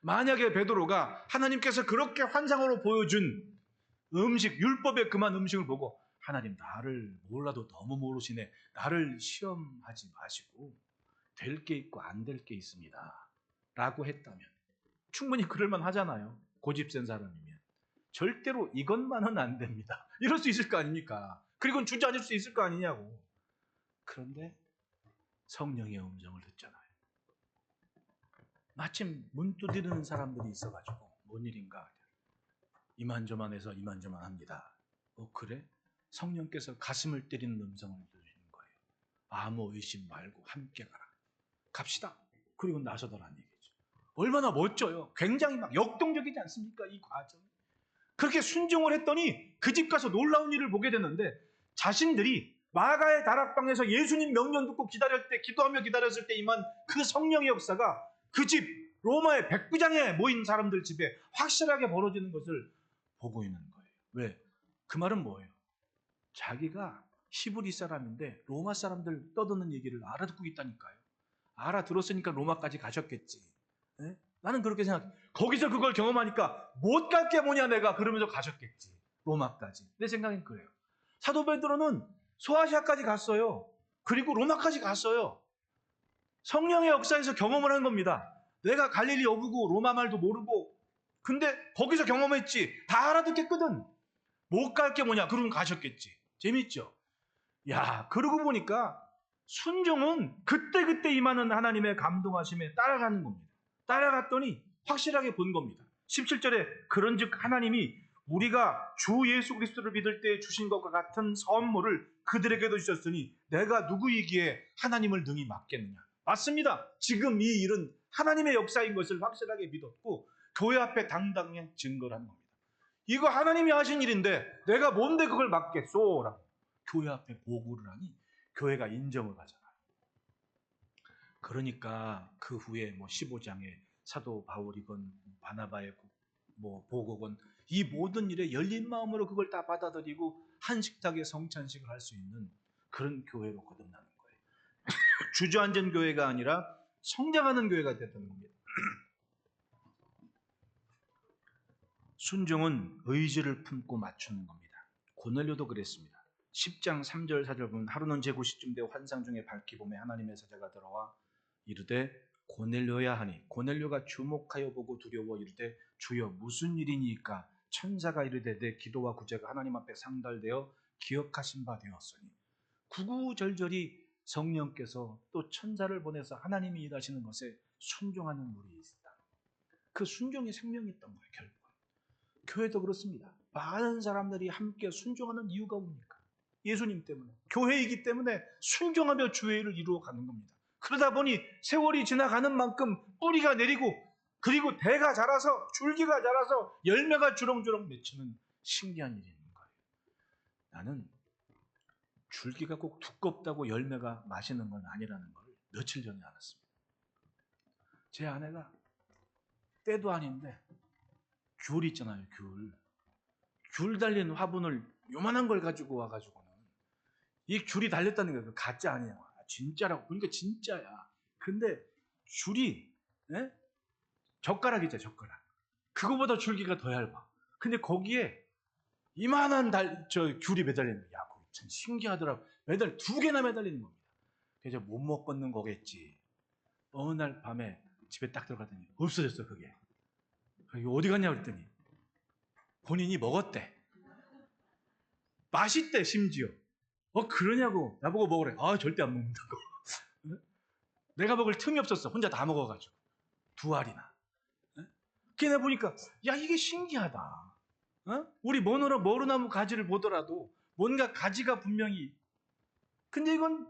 만약에 베드로가 하나님께서 그렇게 환상으로 보여준 음식, 율법에 금한 음식을 보고 하나님 나를 몰라도 너무 모르시네, 나를 시험하지 마시고 될 게 있고 안 될 게 있습니다 라고 했다면 충분히 그럴만 하잖아요. 고집센 사람이면. 절대로 이것만은 안 됩니다 이럴 수 있을 거 아닙니까? 그리고 주저앉을 수 있을 거 아니냐고. 그런데 성령의 음성을 듣잖아요. 마침 문 두드리는 사람들이 있어가지고 뭔 일인가, 이만저만해서 이만저만 합니다. 그래? 성령께서 가슴을 때리는 음성을 들으시는 거예요. 아무 의심 말고 함께 가라. 갑시다. 그리고 나서더라는 얘기죠. 얼마나 멋져요. 굉장히 막 역동적이지 않습니까? 이 과정이. 그렇게 순종을 했더니 그 집 가서 놀라운 일을 보게 됐는데, 자신들이 마가의 다락방에서 예수님 명령 듣고 기도하며 기다렸을 때 임한 그 성령의 역사가 그 집 로마의 백부장에 모인 사람들 집에 확실하게 벌어지는 것을 보고 있는 거예요. 왜? 그 말은 뭐예요? 자기가 히브리 사람인데 로마 사람들 떠드는 얘기를 알아듣고 있다니까요. 알아들었으니까 로마까지 가셨겠지. 에? 나는 그렇게 생각해. 거기서 그걸 경험하니까 못 갈 게 뭐냐 내가, 그러면서 가셨겠지. 로마까지. 내 생각엔 그래요. 사도 베드로는 소아시아까지 갔어요. 그리고 로마까지 갔어요. 성령의 역사에서 경험을 한 겁니다. 내가 갈릴리 어부고 로마 말도 모르고, 근데 거기서 경험했지. 다 알아듣겠거든. 못 갈 게 뭐냐? 그러면 가셨겠지. 재밌죠? 야, 그러고 보니까 순종은 그때그때 임하는 하나님의 감동하심에 따라가는 겁니다. 따라갔더니 확실하게 본 겁니다. 17절에 그런즉 하나님이 우리가 주 예수 그리스도를 믿을 때 주신 것과 같은 선물을 그들에게도 주셨으니 내가 누구이기에 하나님을 능히 막겠느냐. 맞습니다. 지금 이 일은 하나님의 역사인 것을 확실하게 믿었고 교회 앞에 당당히 증거를 하는 겁니다. 이거 하나님이 하신 일인데 내가 뭔데 그걸 막겠소? 라고 교회 앞에 보고를 하니 교회가 인정을 하잖아요. 그러니까 그 후에 15장에 사도 바울이건 바나바의 보고건 이 모든 일에 열린 마음으로 그걸 다 받아들이고 한 식탁에 성찬식을 할 수 있는 그런 교회로 거듭나는 거예요. 주저앉은 교회가 아니라 성장하는 교회가 됐다는 겁니다. 순종은 의지를 품고 맞추는 겁니다. 고넬료도 그랬습니다. 10장 3절 4절 보면 하루는 제9시쯤 되어 환상 중에 밝기 봄에 하나님의 사자가 들어와 이르되 고넬료야 하니 고넬료가 주목하여 보고 두려워 이르되 주여 무슨 일이니까? 천사가 이르되 내 기도와 구제가 하나님 앞에 상달되어 기억하신 바 되었으니. 구구절절이 성령께서 또 천사를 보내서 하나님이 일하시는 것에 순종하는 우리 있다. 그 순종이 생명이었던 거예요. 결국은 교회도 그렇습니다. 많은 사람들이 함께 순종하는 이유가 뭡니까? 예수님 때문에, 교회이기 때문에 순종하며 주의 일을 이루어가는 겁니다. 그러다 보니 세월이 지나가는 만큼 뿌리가 내리고 그리고 대가 자라서 줄기가 자라서 열매가 주렁주렁 맺히는 신기한 일이 있는 거예요. 나는 줄기가 꼭 두껍다고 열매가 맛있는 건 아니라는 걸 며칠 전에 알았습니다. 제 아내가 때도 아닌데 귤 있잖아요. 귤 달린 화분을 요만한 걸 가지고 와가지고는 이 귤이 달렸다는 거예요. 가짜 아니에요. 진짜라고. 그러니까 진짜야. 근데 줄이 젓가락이죠, 젓가락. 그거보다 줄기가 더 얇아. 근데 거기에 이만한 귤이 매달리는 거야. 야, 그거 참 신기하더라고. 매달 2개나 매달리는 겁니다. 그래서 못 먹겠는 거겠지. 어느 날 밤에 집에 딱 들어갔더니 없어졌어, 그게. 이거 어디 갔냐 그랬더니 본인이 먹었대. 맛있대, 심지어. 그러냐고. 나보고 먹으래. 절대 안 먹는다고. 내가 먹을 틈이 없었어. 혼자 다 먹어가지고. 2알이나. 걔네 보니까, 야, 이게 신기하다. 우리 머루나무 가지를 보더라도 뭔가 가지가 분명히, 근데 이건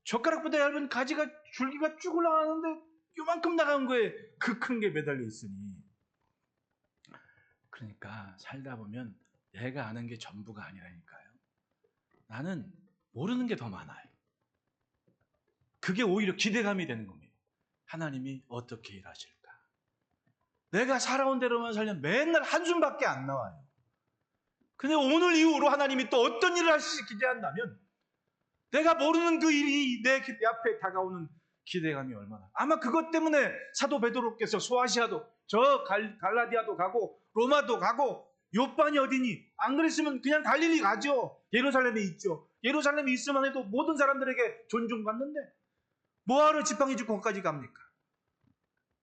젓가락보다 얇은 가지가, 줄기가 쭉 올라가는데 요만큼 나간 거에 그 큰 게 매달려 있으니. 그러니까 살다 보면 내가 아는 게 전부가 아니라니까요. 나는 모르는 게 더 많아요. 그게 오히려 기대감이 되는 겁니다. 하나님이 어떻게 일하실까? 내가 살아온 대로만 살면 맨날 한숨밖에 안 나와요. 근데 오늘 이후로 하나님이 또 어떤 일을 하실지 기대한다면 내가 모르는 그 일이 내 앞에 다가오는 기대감이 얼마나. 아마 그것 때문에 사도 베드로께서 소아시아도, 저 갈라디아도 가고 로마도 가고, 요반이 어디니? 안 그랬으면 그냥 갈릴리 가죠. 예루살렘에 있죠. 예루살렘에 있으면 해도 모든 사람들에게 존중받는데 뭐하러 지팡이 짚고 거기까지 갑니까?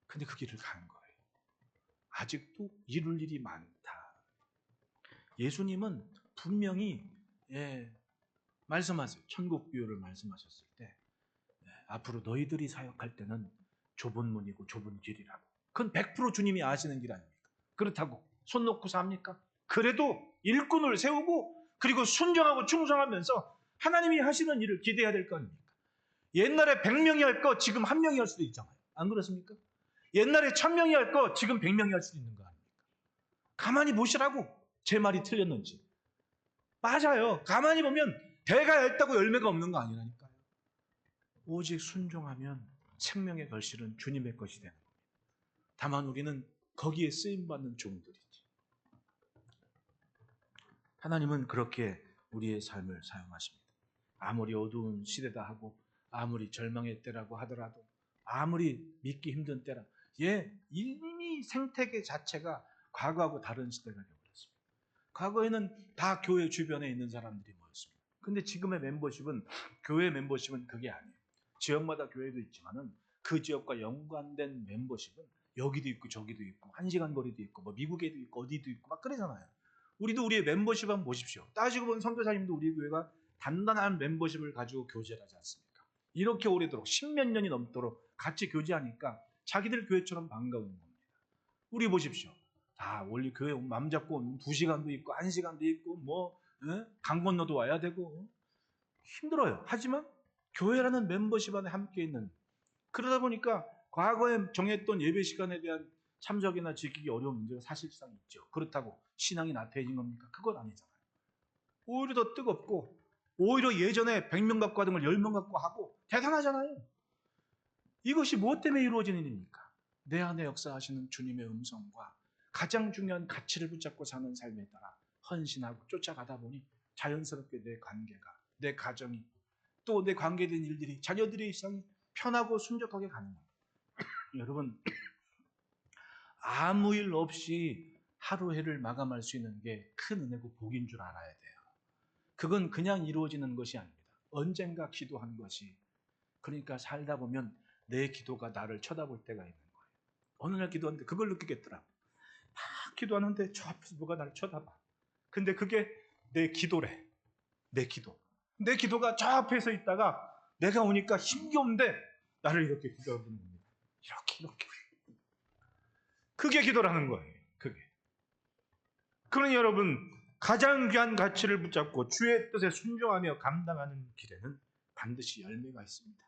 근데 그 길을 간 거예요. 아직도 이룰 일이 많다. 예수님은 분명히 말씀하세요. 천국 비유를 말씀하셨을 때 앞으로 너희들이 사역할 때는 좁은 문이고 좁은 길이라고. 그건 100% 주님이 아시는 길 아닙니까? 그렇다고 손 놓고 삽니까? 그래도 일꾼을 세우고 그리고 순종하고 충성하면서 하나님이 하시는 일을 기대해야 될 거 아닙니까? 옛날에 100명이 할 거 지금 1명이 할 수도 있잖아요. 안 그렇습니까? 옛날에 1000명이 할 거 지금 100명이 할 수도 있는 거 아닙니까? 가만히 보시라고. 제 말이 틀렸는지. 맞아요. 가만히 보면 대가 얇다고 열매가 없는 거 아니라니까요. 오직 순종하면 생명의 결실은 주님의 것이 되는 겁니다. 다만 우리는 거기에 쓰임받는 종들이지. 하나님은 그렇게 우리의 삶을 사용하십니다. 아무리 어두운 시대다 하고 아무리 절망의 때라고 하더라도 아무리 믿기 힘든 때라 이미 생태계 자체가 과거하고 다른 시대가 되어버렸습니다. 과거에는 다 교회 주변에 있는 사람들이 모였습니다. 근데 지금의 멤버십은, 교회 멤버십은 그게 아니에요. 지역마다 교회도 있지만은 그 지역과 연관된 멤버십은 여기도 있고 저기도 있고 1시간 거리도 있고 뭐 미국에도 있고 어디도 있고 막 그러잖아요. 우리도 우리의 멤버십 한번 보십시오. 따지고 보면 선교사님도 우리 교회가 단단한 멤버십을 가지고 교제를 하지 않습니까? 이렇게 오래도록 10몇 년이 넘도록 같이 교제하니까 자기들 교회처럼 반가운 겁니다. 우리 보십시오. 다 원래 교회 맘 잡고 2시간도 있고 1시간도 있고 강 건너도 와야 되고 힘들어요. 하지만 교회라는 멤버십 안에 함께 있는, 그러다 보니까 과거에 정했던 예배 시간에 대한 참석이나 지키기 어려운 문제가 사실상 있죠. 그렇다고 신앙이 나태해진 겁니까? 그건 아니잖아요. 오히려 더 뜨겁고 오히려 예전에 100명 갖고 하던 걸 10명 갖고 하고 대단하잖아요. 이것이 무엇 때문에 이루어지는 일입니까? 내 안에 역사하시는 주님의 음성과 가장 중요한 가치를 붙잡고 사는 삶에 따라 헌신하고 쫓아가다 보니 자연스럽게 내 관계가, 내 가정이, 또 내 관계된 일들이, 자녀들의 일상이 편하고 순적하게 가는 겁니다. 여러분, 아무 일 없이 하루 해를 마감할 수 있는 게 큰 은혜고 복인 줄 알아야 돼요. 그건 그냥 이루어지는 것이 아닙니다. 언젠가 기도한 것이, 그러니까 살다 보면 내 기도가 나를 쳐다볼 때가 있는 거예요. 어느 날 기도하는데 그걸 느끼겠더라고. 막 기도하는데 저 앞에서 누가 나를 쳐다봐. 근데 그게 내 기도래. 내 기도. 내 기도가 저 앞에서 있다가 내가 오니까 힘겨운데 나를 이렇게 기도하는 겁니다. 이렇게. 그게 기도라는 거예요. 그게. 그러니 여러분, 가장 귀한 가치를 붙잡고 주의 뜻에 순종하며 감당하는 길에는 반드시 열매가 있습니다.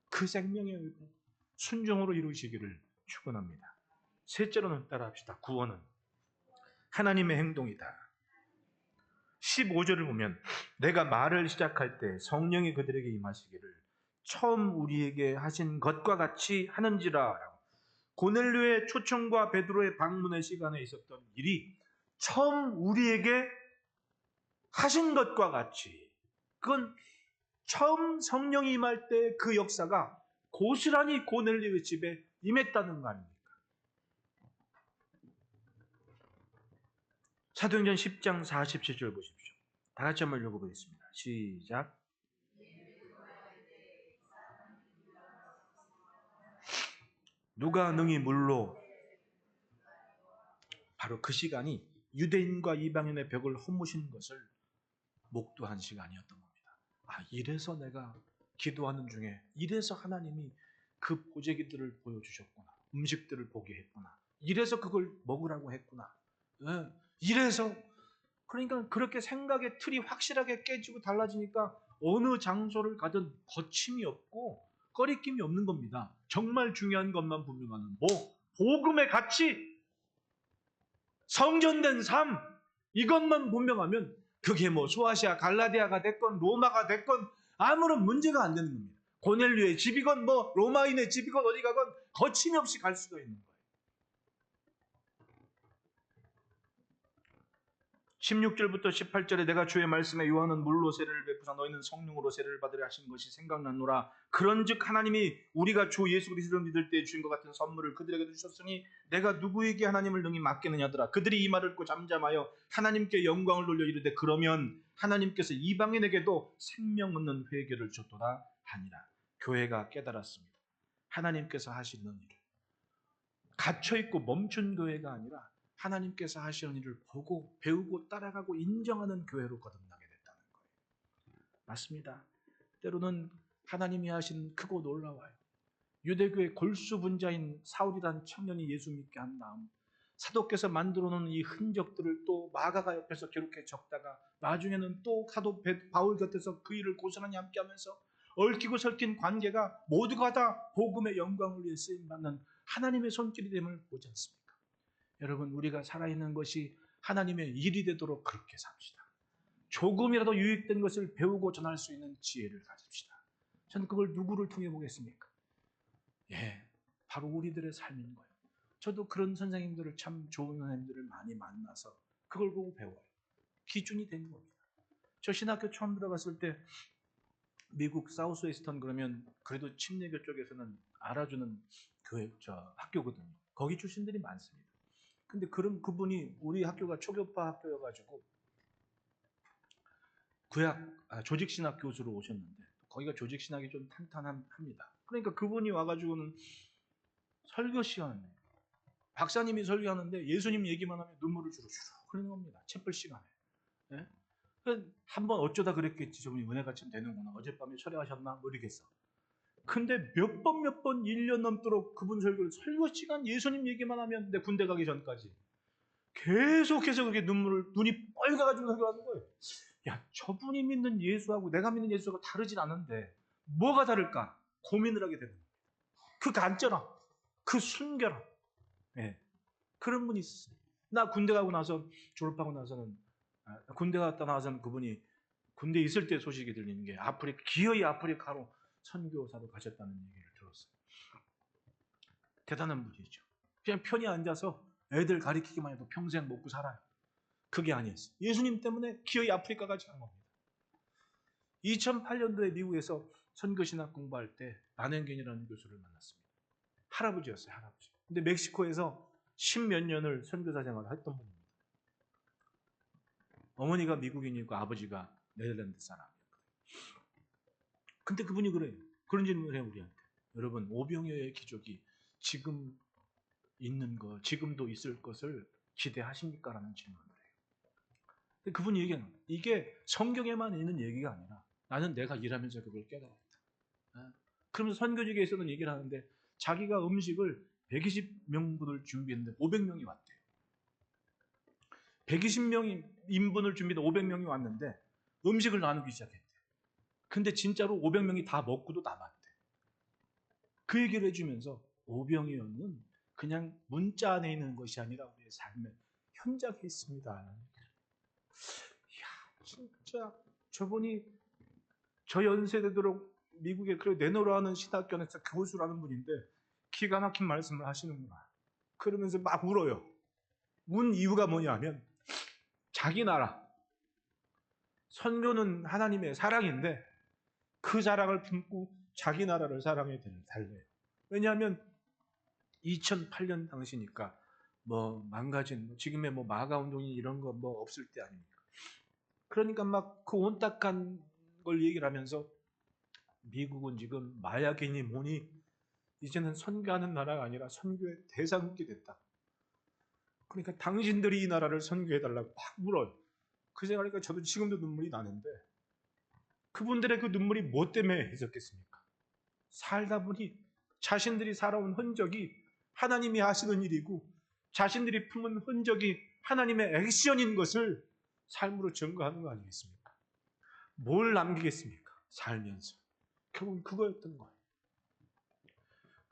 그 생명의 의고 순종으로 이루시기를 축원합니다. 셋째로는 따라합시다. 구원은 하나님의 행동이다. 15절을 보면 내가 말을 시작할 때 성령이 그들에게 임하시기를 처음 우리에게 하신 것과 같이 하는지라. 고넬료의 초청과 베드로의 방문의 시간에 있었던 일이 처음 우리에게 하신 것과 같이, 그건 처음 성령이 임할 때 그 역사가 고스란히 고넬료의 집에 임했다는 거 아닙니까? 사도행전 10장 47절 보십시오. 다 같이 한번 읽어보겠습니다. 시작. 누가 능히 물로, 바로 그 시간이 유대인과 이방인의 벽을 허무신 것을 목도한 시간이었던 겁니다. 아, 이래서 내가 기도하는 중에 이래서 하나님이 그 보재기들을 보여주셨구나. 음식들을 보게 했구나. 이래서 그걸 먹으라고 했구나. 예, 이래서, 그러니까 그렇게 생각의 틀이 확실하게 깨지고 달라지니까 어느 장소를 가든 거침이 없고 꺼리낌이 없는 겁니다. 정말 중요한 것만 분명하는 복음의 가치, 성전된 삶, 이것만 분명하면 그게 소아시아 갈라디아가 됐건 로마가 됐건 아무런 문제가 안 되는 겁니다. 고넬료의 집이건 로마인의 집이건 어디 가건 거침이 없이 갈 수가 있는 거예요. 16절부터 18절에 내가 주의 말씀에 요한은 물로 세례를 베푸사 너희는 성령으로 세례를 받으려 하신 것이 생각나노라. 그런즉 하나님이 우리가 주 예수 그리스도를 믿을 때 주신 것 같은 선물을 그들에게 주셨으니 내가 누구에게 하나님을 능히 맡기느냐더라. 그들이 이 말을 듣고 잠잠하여 하나님께 영광을 돌려 이르되 그러면 하나님께서 이방인에게도 생명 얻는 회개를 주셨도다 하니라. 교회가 깨달았습니다. 하나님께서 하시는 일을 갇혀있고 멈춘 교회가 아니라 하나님께서 하시는 일을 보고 배우고 따라가고 인정하는 교회로 거듭나게 됐다는 거예요. 맞습니다. 때로는 하나님이 하신 크고 놀라워요. 유대교의 골수분자인 사울이라는 청년이 예수 믿게 한 다음 사도께서 만들어 놓은 이 흔적들을 또 마가가 옆에서 기록해 적다가 나중에는 또 사도 바울 곁에서 그 일을 고스란히 함께하면서 얽히고 설킨 관계가 모두가 다 복음의 영광을 위해 쓰임받는 하나님의 손길이 됨을 보지 않습니까? 여러분, 우리가 살아있는 것이 하나님의 일이 되도록 그렇게 삽시다. 조금이라도 유익된 것을 배우고 전할 수 있는 지혜를 가집시다. 저는 그걸 누구를 통해 보겠습니까? 바로 우리들의 삶인 거예요. 저도 그런 선생님들을, 참 좋은 선생님들을 많이 만나서 그걸 보고 배워요. 기준이 되는 겁니다. 저 신학교 처음 들어갔을 때 미국 사우스웨스턴 그러면 그래도 침례교 쪽에서는 알아주는 학교거든요. 거기 출신들이 많습니다. 근데 그분이 우리 학교가 초교파 학교여가지고 조직신학 교수로 오셨는데 거기가 조직신학이 좀 탄탄합니다. 그러니까 그분이 와가지고는 설교 시간에 박사님이 설교하는데 예수님 얘기만 하면 눈물을 주르르 흘리는 겁니다. 채플 시간에. 예? 한번 어쩌다 그랬겠지. 저분이 은혜가 참 되는구나. 어젯밤에 철회하셨나? 모르겠어. 근데 몇 번 1년 넘도록 그분 설교 시간 예수님 얘기만 하면 내 군대 가기 전까지 계속해서 그렇게 눈이 빨개가지고 설교하는 거예요. 야, 저분이 믿는 예수하고 내가 믿는 예수하고 다르진 않은데 뭐가 다를까? 고민을 하게 되는 거예요. 그 간절함, 그 순결함. 그런 분이 있었어요. 나 군대 가고 나서 졸업하고 나서는 군대 갔다 나와서는 그분이 군대 있을 때 소식이 들리는 게 기어이 아프리카로 선교사로 가셨다는 얘기를 들었어요. 대단한 분이죠. 그냥 편히 앉아서 애들 가리키기만 해도 평생 먹고 살아요. 그게 아니었어요. 예수님 때문에 기어이 아프리카까지 간 겁니다. 2008년도에 미국에서 선교신학 공부할 때 나냉겐이라는 교수를 만났습니다. 할아버지였어요. 할아버지. 근데 멕시코에서 10몇 년을 선교사 생활을 했던 분입니다. 어머니가 미국인이고 아버지가 네덜란드 사람이었거든요. 근데 그분이 그래요. 그런 질문을 해요, 우리한테. 여러분, 오병이어의 기적이 지금 있는 것, 지금도 있을 것을 기대하십니까? 라는 질문을 해요. 그분이 얘기하는 거예요. 이게 성경에만 있는 얘기가 아니라 나는 내가 일하면서 그걸 깨달았다. 그러면서 선교직에서는 얘기를 하는데 자기가 음식을 120명분을 준비했는데 500명이 왔대요. 120명 인분을 준비해서 500명이 왔는데 음식을 나누기 시작했대요. 근데 진짜로 500명이 다 먹고도 남았대. 그 얘기를 해주면서 오병이어는 그냥 문자 안에 있는 것이 아니라 우리의 삶의 현장에 있습니다. 이야, 진짜 저분이 저 연세 되도록 미국에 내노라는 신학교 안에서 교수라는 분인데 기가 막힌 말씀을 하시는구나. 그러면서 막 울어요. 운 이유가 뭐냐면 자기 나라 선교는 하나님의 사랑인데 그 사랑을 품고 자기 나라를 사랑해야 달래요. 왜냐하면 2008년 당시니까 뭐 망가진 지금의 뭐 마가 운동이 이런 거 뭐 없을 때 아닙니까? 그러니까 막 그 온딱한 걸 얘기를 하면서 미국은 지금 마약이니 뭐니 이제는 선교하는 나라가 아니라 선교의 대상국이 됐다. 그러니까 당신들이 이 나라를 선교해달라고 막 물어요. 그 생각하니까 저도 지금도 눈물이 나는데 그분들의 그 눈물이 뭐 때문에 있었겠습니까? 살다 보니 자신들이 살아온 흔적이 하나님이 하시는 일이고 자신들이 품은 흔적이 하나님의 액션인 것을 삶으로 증거하는 거 아니겠습니까? 뭘 남기겠습니까? 살면서. 결국은 그거였던 거예요.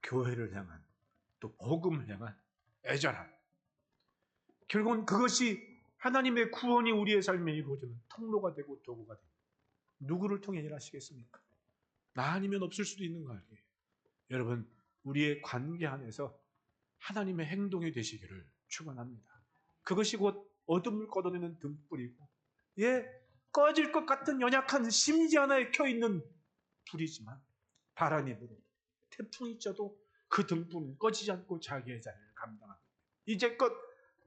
교회를 향한 또 복음을 향한 애절함. 결국은 그것이 하나님의 구원이 우리의 삶에 이루어지는 통로가 되고 도구가 됩니다. 누구를 통해 일하시겠습니까? 나 아니면 없을 수도 있는 거 아니에요. 여러분, 우리의 관계 안에서 하나님의 행동이 되시기를 축원합니다. 그것이 곧 어둠을 걷어내는 등불이고, 꺼질 것 같은 연약한 심지 하나에 켜있는 불이지만 바람이 불어도 태풍이 쪄도 그 등불은 꺼지지 않고 자기의 자리를 감당합니다. 이제껏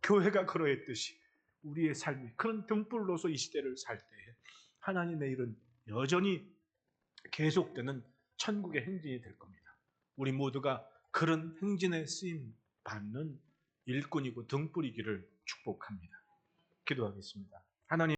교회가 그러했듯이 우리의 삶이 그런 등불로서 이 시대를 살 때에 하나님의 일은 여전히 계속되는 천국의 행진이 될 겁니다. 우리 모두가 그런 행진에 쓰임 받는 일꾼이고 등불이기를 축복합니다. 기도하겠습니다. 하나님